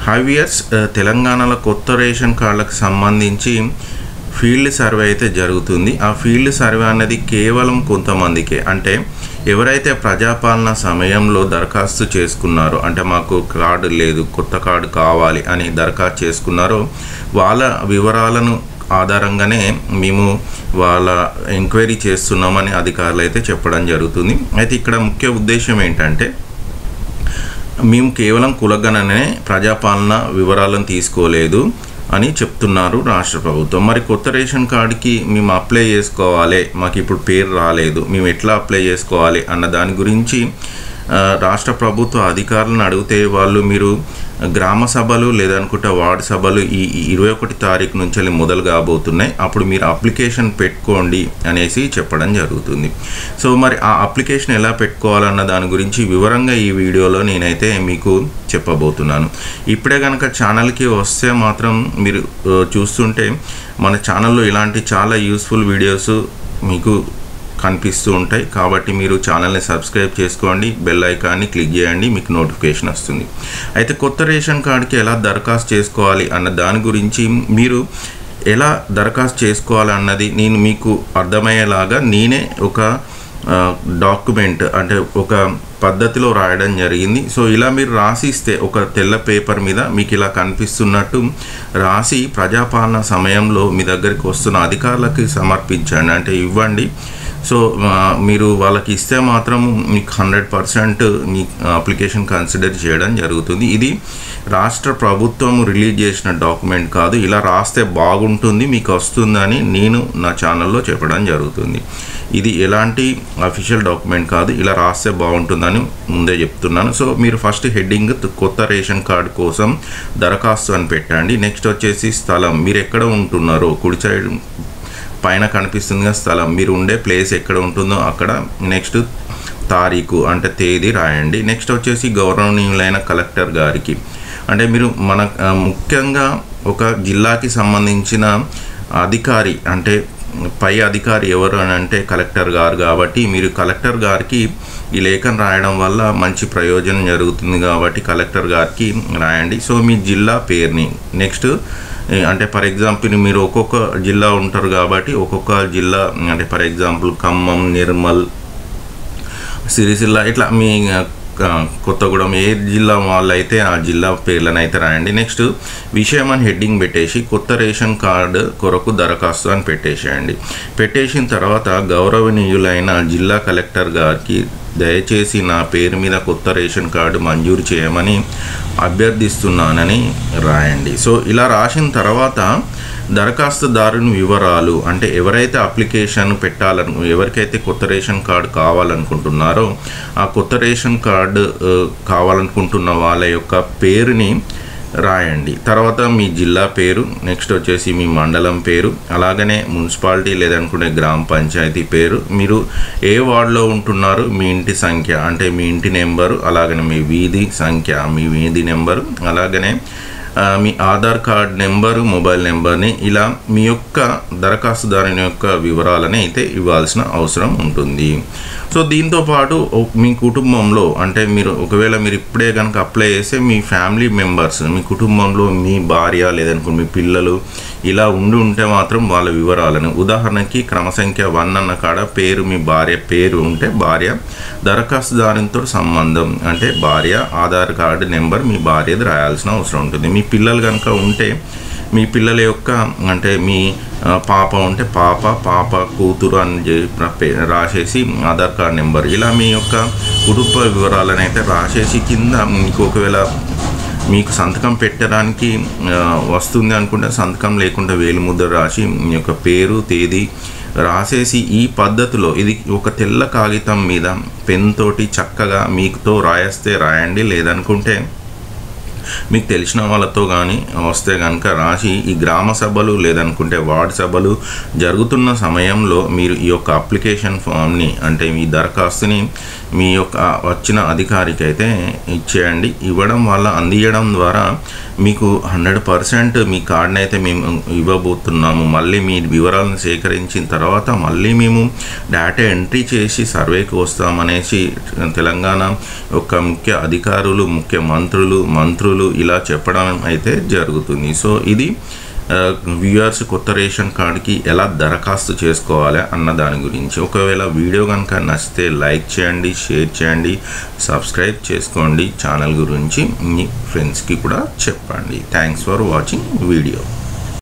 హైవియర్స్ తెలంగాణలో కొత్త రేషన్ కార్డులకు సంబంధించి ఫీల్డ్ సర్వే అయితే జరుగుతుంది. ఆ ఫీల్డ్ సర్వే అనేది కేవలం కొంతమందికే, అంటే ఎవరైతే ప్రజాపాలన సమయంలో దరఖాస్తు చేసుకున్నారో, అంటే మాకు కార్డు లేదు కొత్త కార్డు కావాలి అని దరఖాస్తు చేసుకున్నారో వాళ్ళ వివరాలను ఆధారంగానే మేము వాళ్ళ ఎంక్వైరీ చేస్తున్నామని అధికారులు అయితే చెప్పడం జరుగుతుంది. అయితే ఇక్కడ ముఖ్య ఉద్దేశం ఏంటంటే మేము కేవలం కులగణనే ప్రజాపాలన వివరాలను తీసుకోలేదు అని చెప్తున్నారు రాష్ట్ర ప్రభుత్వం. మరి కొత్త రేషన్ కార్డుకి మేము అప్లై చేసుకోవాలి, మాకు ఇప్పుడు పేరు రాలేదు, మేము ఎట్లా అప్లై చేసుకోవాలి అన్న దాని గురించి రాష్ట్ర ప్రభుత్వ అధికారులను అడిగితే వాళ్ళు మీరు గ్రామ సభలు లేదనుకుంటే వార్డు సభలు ఈ 21 తారీఖు నుంచి మొదలు కాబోతున్నాయి, అప్పుడు మీరు అప్లికేషన్ పెట్టుకోండి అనేసి చెప్పడం జరుగుతుంది. సో మరి ఆ అప్లికేషన్ ఎలా పెట్టుకోవాలన్న దాని గురించి వివరంగా ఈ వీడియోలో నేనైతే మీకు చెప్పబోతున్నాను. ఇప్పుడే కనుక ఛానల్కి వస్తే మాత్రం మీరు చూస్తుంటే మన ఛానల్లో ఇలాంటి చాలా యూస్ఫుల్ వీడియోస్ మీకు కనిపిస్తూ ఉంటాయి. కాబట్టి మీరు ఛానల్ని సబ్స్క్రైబ్ చేసుకోండి, బెల్ ఐకాన్ని క్లిక్ చేయండి, మీకు నోటిఫికేషన్ వస్తుంది. అయితే కొత్త రేషన్ కార్డుకి ఎలా దరఖాస్తు చేసుకోవాలి అన్న దాని గురించి, మీరు ఎలా దరఖాస్తు చేసుకోవాలన్నది నేను మీకు అర్థమయ్యేలాగా నేనే ఒక డాక్యుమెంట్ అంటే ఒక పద్ధతిలో రాయడం జరిగింది. సో ఇలా మీరు రాసిస్తే ఒక తెల్ల పేపర్ మీద మీకు ఇలా కనిపిస్తున్నట్టు రాసి ప్రజాపాలన సమయంలో మీ దగ్గరికి వస్తున్న అధికారులకి సమర్పించండి, అంటే ఇవ్వండి. సో మీరు వాళ్ళకి ఇస్తే మాత్రం మీకు 100% మీ అప్లికేషన్ కన్సిడర్ చేయడం జరుగుతుంది. ఇది రాష్ట్ర ప్రభుత్వం రిలీజ్ చేసిన డాక్యుమెంట్ కాదు, ఇలా రాస్తే బాగుంటుంది మీకు వస్తుందని నేను నా ఛానల్లో చెప్పడం జరుగుతుంది. ఇది ఎలాంటి అఫీషియల్ డాక్యుమెంట్ కాదు, ఇలా రాస్తే బాగుంటుందని ముందే చెప్తున్నాను. సో మీరు ఫస్ట్ హెడ్డింగ్ కొత్త రేషన్ కార్డు కోసం దరఖాస్తు అని పెట్టండి. నెక్స్ట్ వచ్చేసి స్థలం, మీరు ఎక్కడ ఉంటున్నారో కుడి సైడ్ పైన కనిపిస్తుందిగా స్థలం, మీరు ఉండే ప్లేస్ ఎక్కడ ఉంటుందో అక్కడ. నెక్స్ట్ తారీఖు అంటే తేదీ రాయండి. నెక్స్ట్ వచ్చేసి గౌరవనీయులైన కలెక్టర్ గారికి, అంటే మీరు మన ముఖ్యంగా ఒక జిల్లాకి సంబంధించిన అధికారి, అంటే పై అధికారి ఎవరు అని అంటే కలెక్టర్ గారు, కాబట్టి మీరు కలెక్టర్ గారికి ఈ లేఖను రాయడం వల్ల మంచి ప్రయోజనం జరుగుతుంది కాబట్టి కలెక్టర్ గారికి రాయండి. సో మీ జిల్లా పేరుని, నెక్స్ట్ అంటే ఫర్ ఎగ్జాంపుల్ మీరు ఒక్కొక్క జిల్లా ఉంటారు కాబట్టి ఒక్కొక్క జిల్లా, అంటే ఫర్ ఎగ్జాంపుల్ ఖమ్మం, నిర్మల్, సిరిసిల్ల, ఇట్లా మీ కొత్తగూడెం ఏ జిల్లా వాళ్ళు అయితే ఆ జిల్లా పేర్లను అయితే రాయండి. నెక్స్ట్ విషయం అని హెడ్డింగ్ పెట్టేసి కొత్త రేషన్ కార్డు కొరకు దరఖాస్తు అని పెట్టేసేయండి. పెట్టేసిన తర్వాత గౌరవనీయులైన జిల్లా కలెక్టర్ గారికి దయచేసి నా పేరు మీద కొత్త రేషన్ కార్డు మంజూరు చేయమని అభ్యర్థిస్తున్నానని రాయండి. సో ఇలా రాసిన తర్వాత దరఖాస్తుదారుని వివరాలు, అంటే ఎవరైతే అప్లికేషన్ ఎవరికైతే కొత్త రేషన్ కార్డు కావాలనుకుంటున్నారో ఆ కొత్త రేషన్ కార్డు కావాలనుకుంటున్న వాళ్ళ యొక్క పేరుని రాయండి. తర్వాత మీ జిల్లా పేరు, నెక్స్ట్ వచ్చేసి మీ మండలం పేరు, అలాగనే మున్సిపాలిటీ లేదనుకుంటే గ్రామ పంచాయతీ పేరు, మీరు ఏ వార్డులో ఉంటున్నారు, మీ ఇంటి సంఖ్య అంటే మీ ఇంటి నెంబరు, అలాగనే మీ వీధి సంఖ్య మీ వీధి నెంబరు, అలాగనే మీ ఆధార్ కార్డ్ నెంబరు, మొబైల్ నెంబర్ని, ఇలా మీ యొక్క దరఖాస్తుదారుని యొక్క వివరాలని అయితే ఇవ్వాల్సిన అవసరం ఉంటుంది. సో దీంతోపాటు మీ కుటుంబంలో, అంటే ఒకవేళ మీరు ఇప్పుడే కనుక అప్లై చేస్తే మీ ఫ్యామిలీ మెంబర్స్, మీ కుటుంబంలో మీ భార్య లేదనుకో మీ పిల్లలు ఇలా ఉంటే మాత్రం వాళ్ళ వివరాలను, ఉదాహరణకి క్రమసంఖ్య 1 అన్న కాడ పేరు మీ భార్య పేరు ఉంటే భార్య, దరఖాస్తుదారునితో సంబంధం అంటే భార్య, ఆధార్ కార్డు నెంబర్ మీ భార్యది రాయాల్సిన అవసరం ఉంటుంది. మీ పిల్లలు కనుక ఉంటే మీ పిల్లల యొక్క, అంటే మీ పాప ఉంటే పాప కూతురు అని రాసేసి ఆధార్ కార్డ్ నెంబర్, ఇలా మీ యొక్క కుటుంబ వివరాలను అయితే రాసేసి కింద మీకు ఒకవేళ మీకు సంతకం పెట్టడానికి వస్తుంది అనుకుంటే సంతకం లేకుండా వేలిముద్ర రాసి మీ యొక్క పేరు తేదీ రాసేసి ఈ పద్ధతిలో, ఇది ఒక తెల్ల కాగితం మీద పెన్ తోటి చక్కగా మీకుతో రాయేస్తే రాయండి, లేదనుకుంటే మీకు తెలిసిన వాళ్ళతో కానీ వస్తే కనుక రాసి ఈ గ్రామ సభలు లేదనుకుంటే వార్డు సభలు జరుగుతున్న సమయంలో మీరు ఈ యొక్క అప్లికేషన్ ఫామ్ని, అంటే మీ దరఖాస్తుని మీ యొక్క వచ్చిన అధికారికి అయితే ఇచ్చేయండి. ఇవ్వడం వల్ల, అందించడం ద్వారా మీకు 100% మీ కార్డ్ని అయితే మేము ఇవ్వబోతున్నాము. మళ్ళీ మీ వివరాలను సేకరించిన తర్వాత మళ్ళీ మేము డేటా ఎంట్రీ చేసి సర్వేకి వస్తామనేసి తెలంగాణ యొక్క ముఖ్య అధికారులు, ముఖ్య మంత్రులు ఇలా చెప్పడం అయితే జరుగుతుంది. సో ఇది వ్యూయర్స్ కొత్త రేషన్ కార్డుకి ఎలా దరఖాస్తు చేసుకోవాలి అన్న దాని గురించి. ఒకవేళ వీడియో కనుక నచ్చితే లైక్ చేయండి, షేర్ చేయండి, సబ్స్క్రైబ్ చేసుకోండి. ఛానల్ గురించి మీ ఫ్రెండ్స్కి కూడా చెప్పండి. Thanks for watching video.